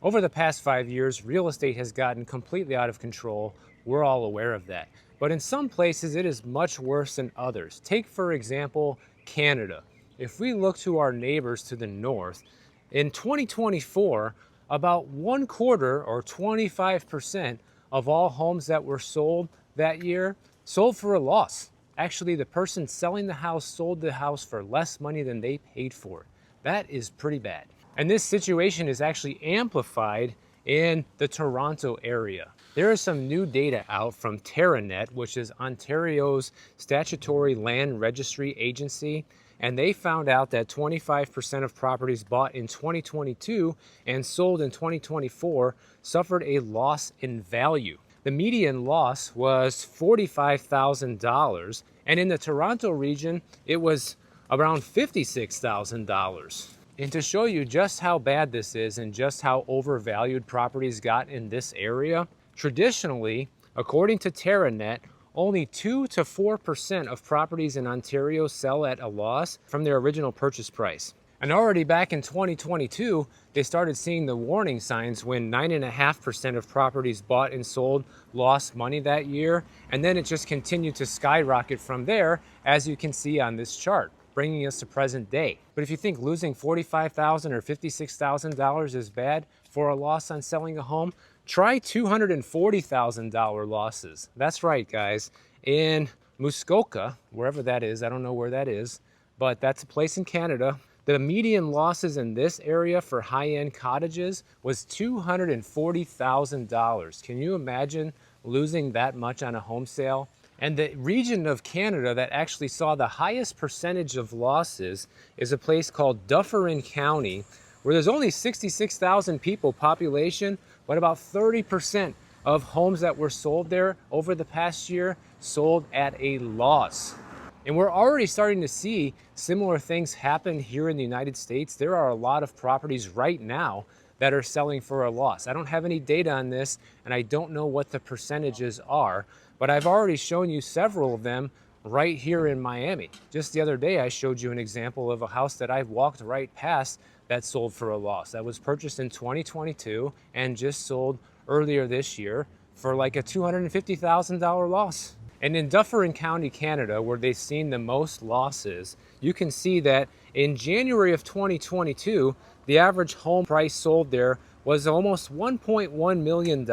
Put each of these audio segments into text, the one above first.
Over the past 5 years, real estate has gotten completely out of control. We're all aware of that. But in some places, it is much worse than others. Take, for example, Canada. If we look to our neighbors to the north, in 2024, about one quarter or 25% of all homes that were sold that year sold for a loss. Actually, the person selling the house sold the house for less money than they paid for it. That is pretty bad. And this situation is actually amplified in the Toronto area. There is some new data out from TerraNet, which is Ontario's statutory land registry agency, and they found out that 25% of properties bought in 2022 and sold in 2024 suffered a loss in value. The median loss was $45,000, and in the Toronto region, it was around $56,000. And to show you just how bad this is and just how overvalued properties got in this area, traditionally, according to TerraNet, only 2 to 4% of properties in Ontario sell at a loss from their original purchase price. And already back in 2022, they started seeing the warning signs when 9.5% of properties bought and sold lost money that year. And then it just continued to skyrocket from there, as you can see on this chart, bringing us to present day. But if you think losing $45,000 or $56,000 is bad for a loss on selling a home, try $240,000 losses. That's right, guys. In Muskoka, wherever that is, I don't know where that is, but that's a place in Canada. The median losses in this area for high-end cottages was $240,000. Can you imagine losing that much on a home sale? And the region of Canada that actually saw the highest percentage of losses is a place called Dufferin County, where there's only 66,000 people population, but about 30% of homes that were sold there over the past year sold at a loss. And we're already starting to see similar things happen here in the United States. There are a lot of properties right now that are selling for a loss. I don't have any data on this, and I don't know what the percentages are, but I've already shown you several of them right here in Miami. Just the other day, I showed you an example of a house that I walked right past that sold for a loss. That was purchased in 2022 and just sold earlier this year for like a $250,000 loss. And in Dufferin County, Canada, where they've seen the most losses, you can see that in January of 2022, the average home price sold there was almost $1.1 million.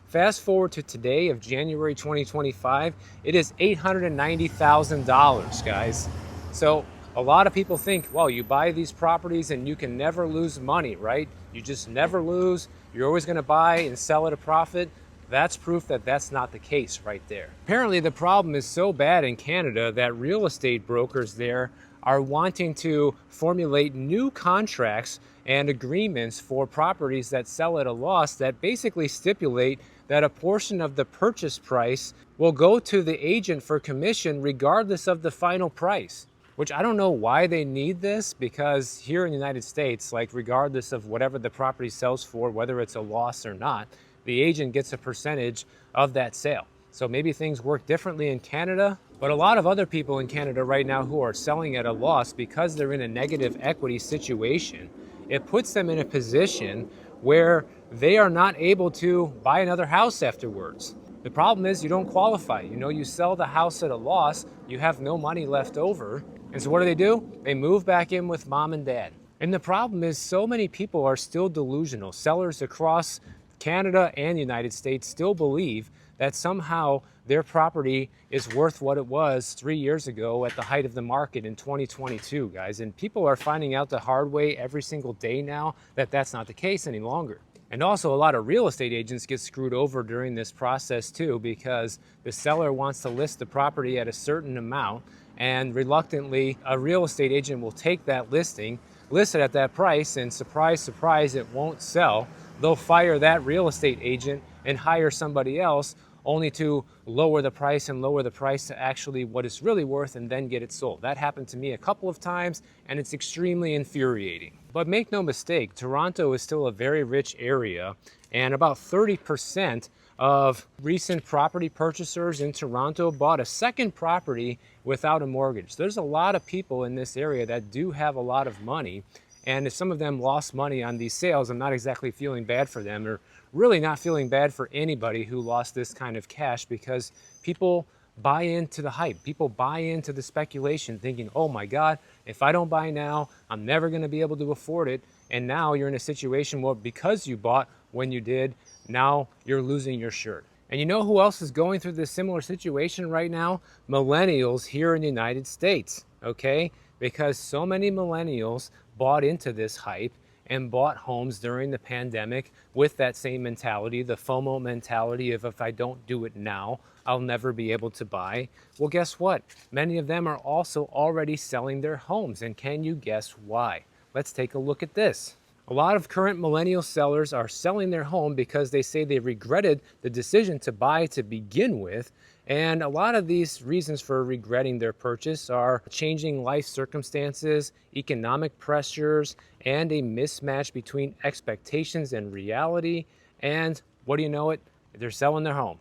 Fast forward to today of January 2025, it is $890,000, guys. So a lot of people think, well, you buy these properties and you can never lose money, right? You just never lose. You're always going to buy and sell at a profit. That's proof that that's not the case right there. Apparently the problem is so bad in Canada that real estate brokers there are wanting to formulate new contracts and agreements for properties that sell at a loss that basically stipulate that a portion of the purchase price will go to the agent for commission regardless of the final price. Which I don't know why they need this, because here in the United States, like regardless of whatever the property sells for, whether it's a loss or not, the agent gets a percentage of that sale. So maybe things work differently in Canada, but a lot of other people in Canada right now who are selling at a loss because they're in a negative equity situation, it puts them in a position where they are not able to buy another house afterwards. The problem is you don't qualify. You sell the house at a loss, you have no money left over. And so what do? They move back in with mom and dad. And the problem is so many people are still delusional. Sellers across Canada and the United States still believe that somehow their property is worth what it was 3 years ago at the height of the market in 2022, guys. And people are finding out the hard way every single day now that that's not the case any longer. And also a lot of real estate agents get screwed over during this process too, because the seller wants to list the property at a certain amount, and reluctantly a real estate agent will take that listing, list it at that price, and surprise, surprise, it won't sell. They'll fire that real estate agent and hire somebody else, only to lower the price to actually what it's really worth and then get it sold. That happened to me a couple of times, and it's extremely infuriating. But make no mistake, Toronto is still a very rich area, and about 30% of recent property purchasers in Toronto bought a second property without a mortgage. There's a lot of people in this area that do have a lot of money, And if some of them lost money on these sales, I'm not exactly feeling bad for them, or really not feeling bad for anybody who lost this kind of cash, because people buy into the hype. People buy into the speculation thinking, oh my God, if I don't buy now, I'm never going to be able to afford it. And now you're in a situation where because you bought when you did, now you're losing your shirt. And you know who else is going through this similar situation right now? Millennials here in the United States, okay? Because so many millennials bought into this hype and bought homes during the pandemic with that same mentality, the FOMO mentality of if I don't do it now, I'll never be able to buy. Well, guess what? Many of them are also already selling their homes. And can you guess why? Let's take a look at this. A lot of current millennial sellers are selling their home because they say they regretted the decision to buy to begin with. And a lot of these reasons for regretting their purchase are changing life circumstances, economic pressures, and a mismatch between expectations and reality. And what do you know it? They're selling their home.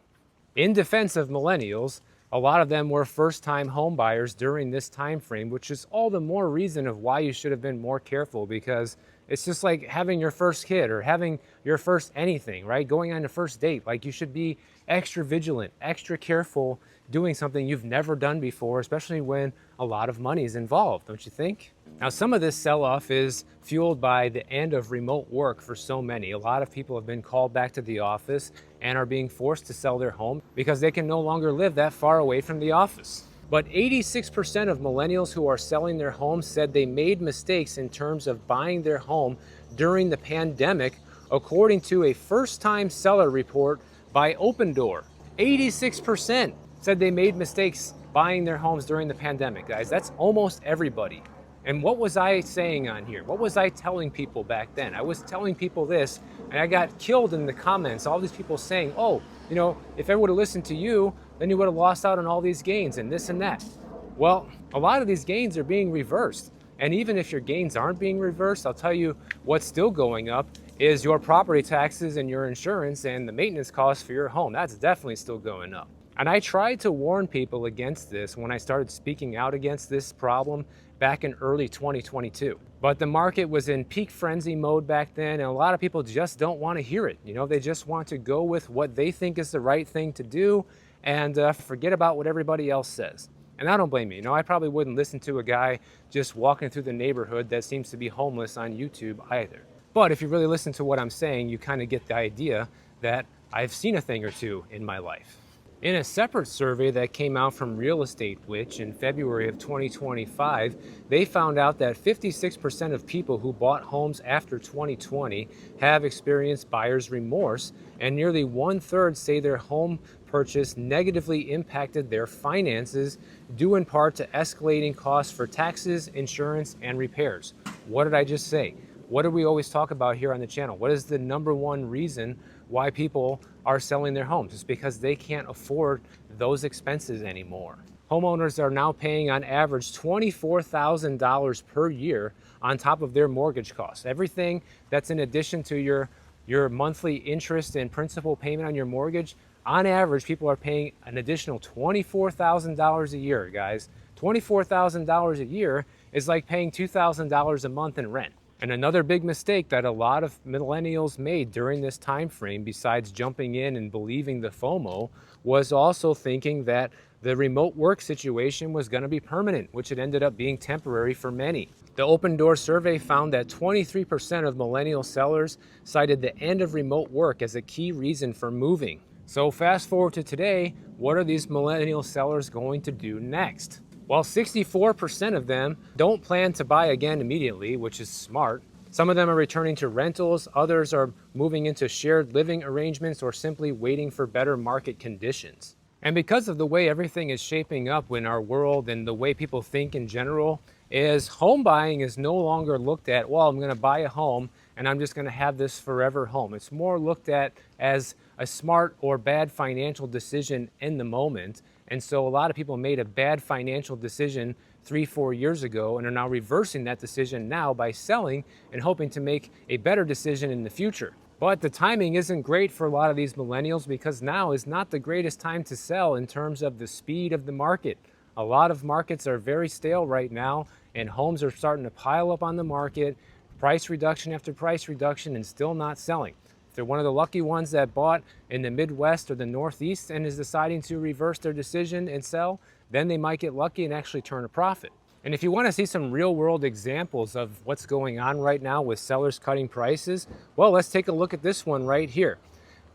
In defense of millennials, a lot of them were first-time home buyers during this time frame, which is all the more reason of why you should have been more careful, because it's just like having your first kid or having your first anything, right? Going on a first date. Like, you should be extra vigilant, extra careful doing something you've never done before, especially when a lot of money is involved, don't you think? Now, some of this sell-off is fueled by the end of remote work for so many. A lot of people have been called back to the office and are being forced to sell their home because they can no longer live that far away from the office. But 86% of millennials who are selling their homes said they made mistakes in terms of buying their home during the pandemic, according to a first-time seller report by Open Door. 86% said they made mistakes buying their homes during the pandemic, guys. That's almost everybody. And what was I saying on here? What was I telling people back then? I was telling people this, and I got killed in the comments. All these people saying, oh, you know, if I would have listened to you, then you would have lost out on all these gains and this and that. Well, a lot of these gains are being reversed. And even if your gains aren't being reversed, I'll tell you what's still going up is your property taxes and your insurance and the maintenance costs for your home. That's definitely still going up. And I tried to warn people against this when I started speaking out against this problem back in early 2022. But the market was in peak frenzy mode back then, and a lot of people just don't want to hear it. You know, they just want to go with what they think is the right thing to do and forget about what everybody else says. And I don't blame you. You know, I probably wouldn't listen to a guy just walking through the neighborhood that seems to be homeless on YouTube either. But if you really listen to what I'm saying, you kind of get the idea that I've seen a thing or two in my life. In a separate survey that came out from Real Estate Witch in February of 2025, they found out that 56% of people who bought homes after 2020 have experienced buyer's remorse, and nearly 1/3 say their home purchase negatively impacted their finances, due in part to escalating costs for taxes, insurance, and repairs. What did I just say? What do we always talk about here on the channel? What is the number one reason why people are selling their homes? It's because they can't afford those expenses anymore. Homeowners are now paying on average $24,000 per year on top of their mortgage costs. Everything that's in addition to your monthly interest and principal payment on your mortgage, on average, people are paying an additional $24,000 a year, guys. $24,000 a year is like paying $2,000 a month in rent. And another big mistake that a lot of millennials made during this time frame, besides jumping in and believing the FOMO, was also thinking that the remote work situation was going to be permanent, which it ended up being temporary for many. The Open Door survey found that 23% of millennial sellers cited the end of remote work as a key reason for moving. So fast forward to today, what are these millennial sellers going to do next? Well, 64% of them don't plan to buy again immediately, which is smart. Some of them are returning to rentals, others are moving into shared living arrangements, or simply waiting for better market conditions. And because of the way everything is shaping up in our world and the way people think in general, is home buying is no longer looked at, well, I'm going to buy a home and I'm just going to have this forever home. It's more looked at as a smart or bad financial decision in the moment. And so a lot of people made a bad financial decision 3-4 years ago and are now reversing that decision now by selling and hoping to make a better decision in the future. But the timing isn't great for a lot of these millennials, because now is not the greatest time to sell in terms of the speed of the market. A lot of markets are very stale right now, and homes are starting to pile up on the market. price reduction after price reduction and still not selling. If they're one of the lucky ones that bought in the Midwest or the Northeast and is deciding to reverse their decision and sell, then they might get lucky and actually turn a profit. And if you want to see some real world examples of what's going on right now with sellers cutting prices, well, let's take a look at this one right here.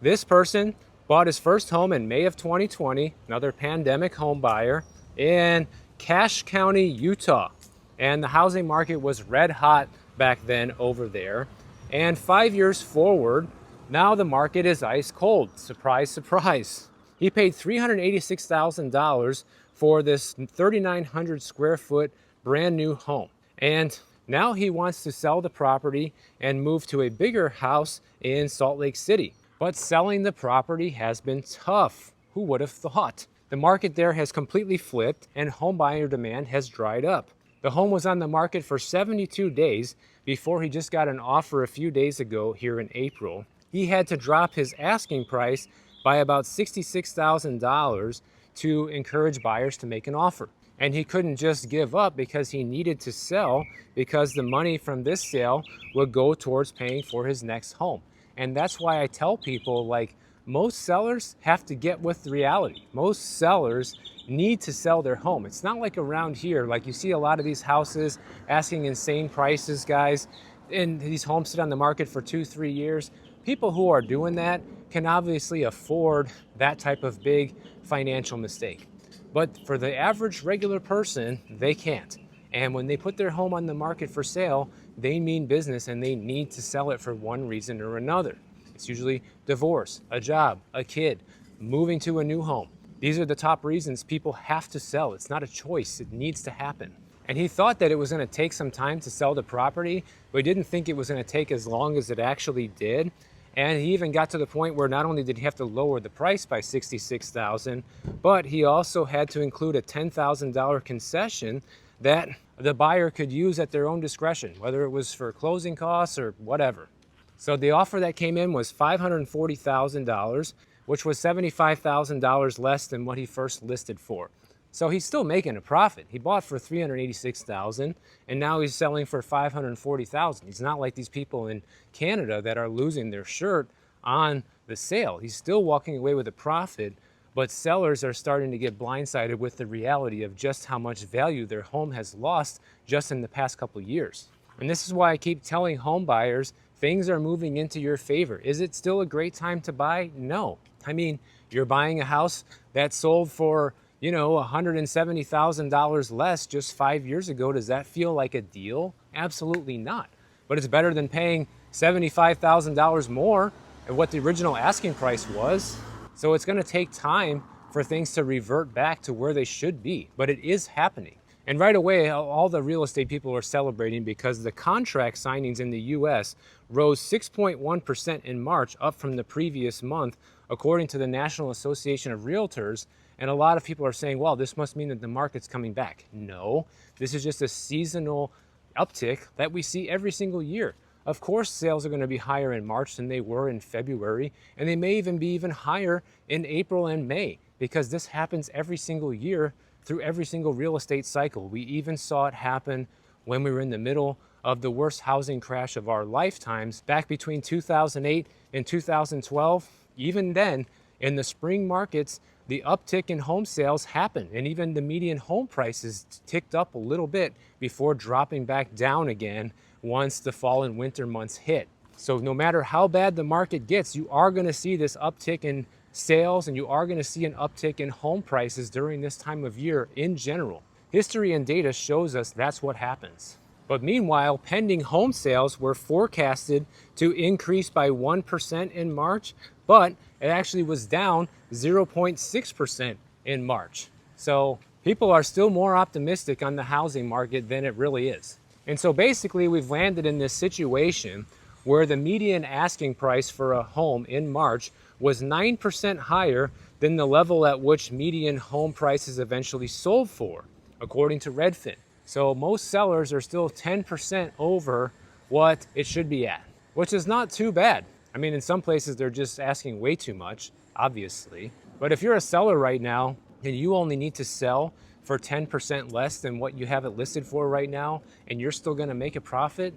This person bought his first home in May of 2020, another pandemic home buyer, in Cache County, Utah. And the housing market was red hot back then over there. And 5 years forward, now the market is ice cold. Surprise, surprise. He paid $386,000 for this 3,900 square foot brand new home. And now he wants to sell the property and move to a bigger house in Salt Lake City. But selling the property has been tough. Who would have thought? The market there has completely flipped and home buyer demand has dried up. The home was on the market for 72 days before he just got an offer a few days ago here in April. He had to drop his asking price by about $66,000 to encourage buyers to make an offer. And he couldn't just give up because he needed to sell, because the money from this sale would go towards paying for his next home. And that's why I tell people, like, most sellers have to get with the reality. Most sellers need to sell their home. It's not like around here, like you see a lot of these houses asking insane prices, guys, and these homes sit on the market for 2-3 years. People who are doing that can obviously afford that type of big financial mistake. But for the average regular person, they can't. And when they put their home on the market for sale, they mean business and they need to sell it for one reason or another. It's usually divorce, a job, a kid, moving to a new home. These are the top reasons people have to sell. It's not a choice, it needs to happen. And he thought that it was going to take some time to sell the property, but he didn't think it was going to take as long as it actually did. And he even got to the point where not only did he have to lower the price by $66,000, but he also had to include a $10,000 concession that the buyer could use at their own discretion, whether it was for closing costs or whatever. So the offer that came in was $540,000, which was $75,000 less than what he first listed for. So he's still making a profit. He bought for $386,000 and now he's selling for $540,000. He's not like these people in Canada that are losing their shirt on the sale. He's still walking away with a profit, but sellers are starting to get blindsided with the reality of just how much value their home has lost just in the past couple of years. And this is why I keep telling home buyers, things are moving into your favor. Is it still a great time to buy? No. I mean, you're buying a house that sold for, $170,000 less just 5 years ago. Does that feel like a deal? Absolutely not. But it's better than paying $75,000 more at what the original asking price was. So it's going to take time for things to revert back to where they should be, but it is happening. And right away, all the real estate people are celebrating because the contract signings in the US rose 6.1% in March, up from the previous month, according to the National Association of Realtors. And a lot of people are saying, well, this must mean that the market's coming back. No, this is just a seasonal uptick that we see every single year. Of course, sales are going to be higher in March than they were in February, and they may even be even higher in April and May, because this happens every single year through every single real estate cycle. We even saw it happen when we were in the middle of the worst housing crash of our lifetimes back between 2008 and 2012. Even then, in the spring markets, the uptick in home sales happened, and even the median home prices ticked up a little bit before dropping back down again once the fall and winter months hit. So no matter how bad the market gets, you are going to see this uptick in sales, and you are going to see an uptick in home prices during this time of year in general. History and data shows us that's what happens. But meanwhile, pending home sales were forecasted to increase by 1% in March, but it actually was down 0.6% in March. So people are still more optimistic on the housing market than it really is. And so basically we've landed in this situation where the median asking price for a home in March was 9% higher than the level at which median home prices eventually sold for, according to Redfin. So most sellers are still 10% over what it should be at, which is not too bad. I mean, in some places they're just asking way too much, obviously. But if you're a seller right now and you only need to sell for 10% less than what you have it listed for right now, and you're still gonna make a profit,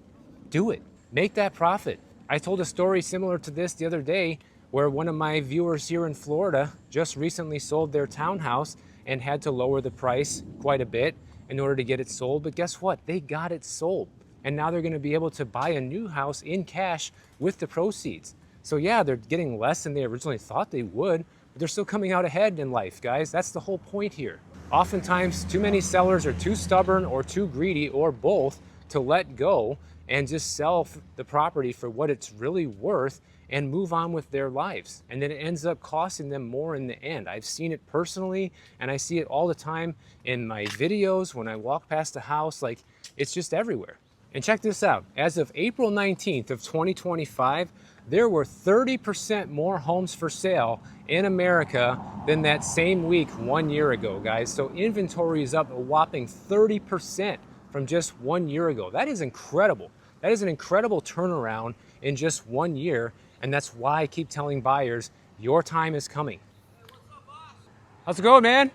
do it. Make that profit. I told a story similar to this the other day where one of my viewers here in Florida just recently sold their townhouse and had to lower the price quite a bit in order to get it sold. But guess what? They got it sold. And now they're going to be able to buy a new house in cash with the proceeds. So yeah, they're getting less than they originally thought they would, but they're still coming out ahead in life, guys. That's the whole point here. Oftentimes, too many sellers are too stubborn or too greedy or both to let go and just sell the property for what it's really worth and move on with their lives. And then it ends up costing them more in the end. I've seen it personally, and I see it all the time in my videos when I walk past a house. Like, it's just everywhere. And check this out. As of April 19th of 2025, there were 30% more homes for sale in America than that same week 1 year ago, guys. So inventory is up a whopping 30% from just 1 year ago. That is incredible. That is an incredible turnaround in just 1 year. And that's why I keep telling buyers, your time is coming. How's it going, man?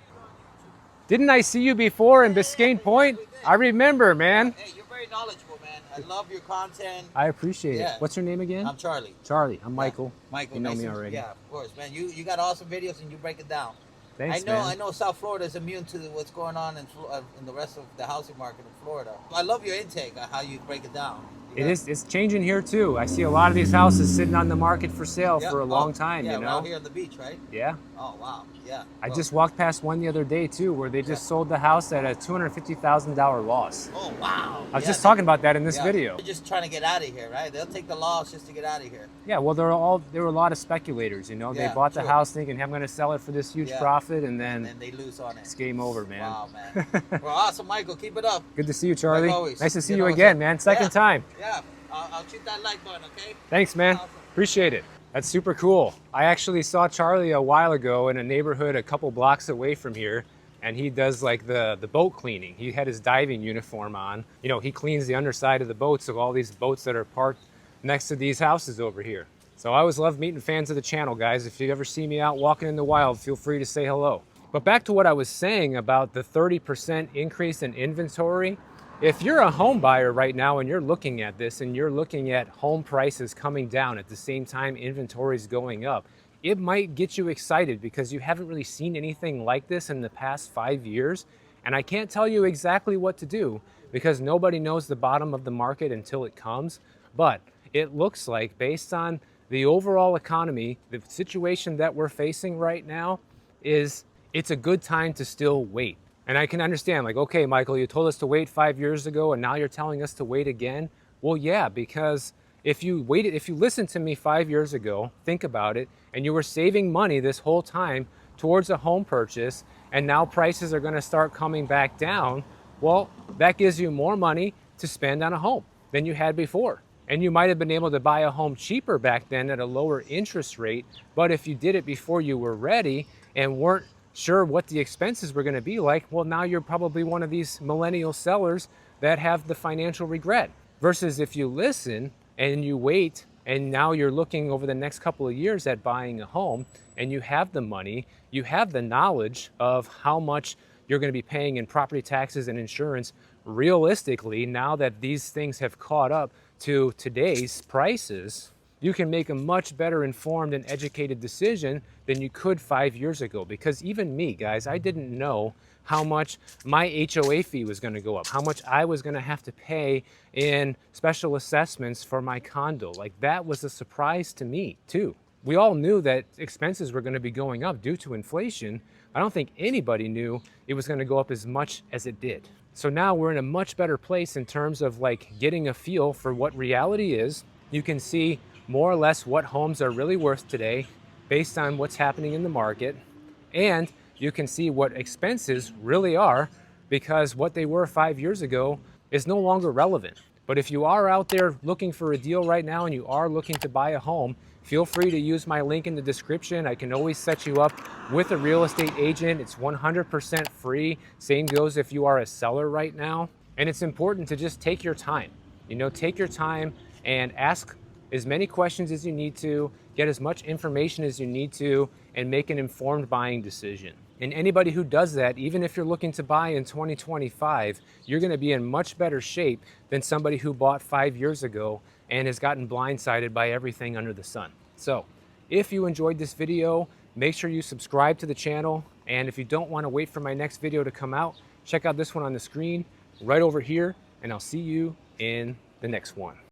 Didn't I see you before in Biscayne Point? I remember, man. Hey, you're very knowledgeable, man. I love your content. I appreciate Yeah. it. What's your name again? I'm Charlie. Charlie. I'm Michael. Michael, You know nice me to- already. Yeah, of course, man. You got awesome videos and you break it down. Thanks, I man. know South Florida is immune to what's going on in the rest of the housing market in Florida. I love your intake on how you break it down. It is. It's changing here too. I see a lot of these houses sitting on the market for sale for a long time. Yeah, you know. around here on the beach, right? Yeah. Oh wow, yeah. I Well, just walked past one the other day too, where they just sold the house at a $250,000 loss. Oh wow. I was just talking about that in this yeah. video. They're just trying to get out of here, right? They'll take the loss just to get out of here. Yeah. Well, there were a lot of speculators. You know, they Yeah, bought the true. house thinking, "Hey, I'm going to sell it for this huge Yeah. profit," and And then then they lose on it. it's game over, man. Wow, man. Well, awesome, Michael. Keep it up. Good to see you, Charlie. Like always. Nice to see You you know, again, so- man. Second Yeah. time. Yeah, I'll shoot that like button, okay? Thanks, man. Awesome. Appreciate it. That's super cool. I actually saw Charlie a while ago in a neighborhood a couple blocks away from here, and he does like the boat cleaning. He had his diving uniform on. You know, he cleans the underside of the boats of all these boats that are parked next to these houses over here. So I always love meeting fans of the channel, guys. If you ever see me out walking in the wild, feel free to say hello. But back to what I was saying about the 30% increase in inventory. If you're a home buyer right now and you're looking at this and you're looking at home prices coming down at the same time inventory is going up, it might get you excited because you haven't really seen anything like this in the past 5 years. And I can't tell you exactly what to do because nobody knows the bottom of the market until it comes. But it looks like, based on the overall economy, the situation that we're facing right now, it's a good time to still wait. And I can understand, like, okay, Michael, you told us to wait 5 years ago and now you're telling us to wait again. Well, yeah, because if you listened to me 5 years ago, think about it, and you were saving money this whole time towards a home purchase, and now prices are going to start coming back down, well, that gives you more money to spend on a home than you had before. And you might have been able to buy a home cheaper back then at a lower interest rate, but if you did it before you were ready and weren't sure what the expenses were going to be like, well, now you're probably one of these millennial sellers that have the financial regret. Versus if you listen and you wait, and now you're looking over the next couple of years at buying a home, and you have the money, you have the knowledge of how much you're going to be paying in property taxes and insurance realistically, now that these things have caught up to today's prices, you can make a much better informed and educated decision than you could 5 years ago. Because even me, guys, I didn't know how much my HOA fee was going to go up, how much I was going to have to pay in special assessments for my condo. Like, that was a surprise to me too. We all knew that expenses were going to be going up due to inflation. I don't think anybody knew it was going to go up as much as it did. So now we're in a much better place in terms of like getting a feel for what reality is. You can see more or less what homes are really worth today based on what's happening in the market. And you can see what expenses really are, because what they were 5 years ago is no longer relevant. But if you are out there looking for a deal right now and you are looking to buy a home, feel free to use my link in the description. I can always set you up with a real estate agent. It's 100% free. Same goes if you are a seller right now. And it's important to just take your time. You know, take your time and ask as many questions as you need to, get as much information as you need to, and make an informed buying decision. And anybody who does that, even if you're looking to buy in 2025, you're going to be in much better shape than somebody who bought 5 years ago and has gotten blindsided by everything under the sun. So if you enjoyed this video, make sure you subscribe to the channel. And if you don't want to wait for my next video to come out, check out this one on the screen right over here, and I'll see you in the next one.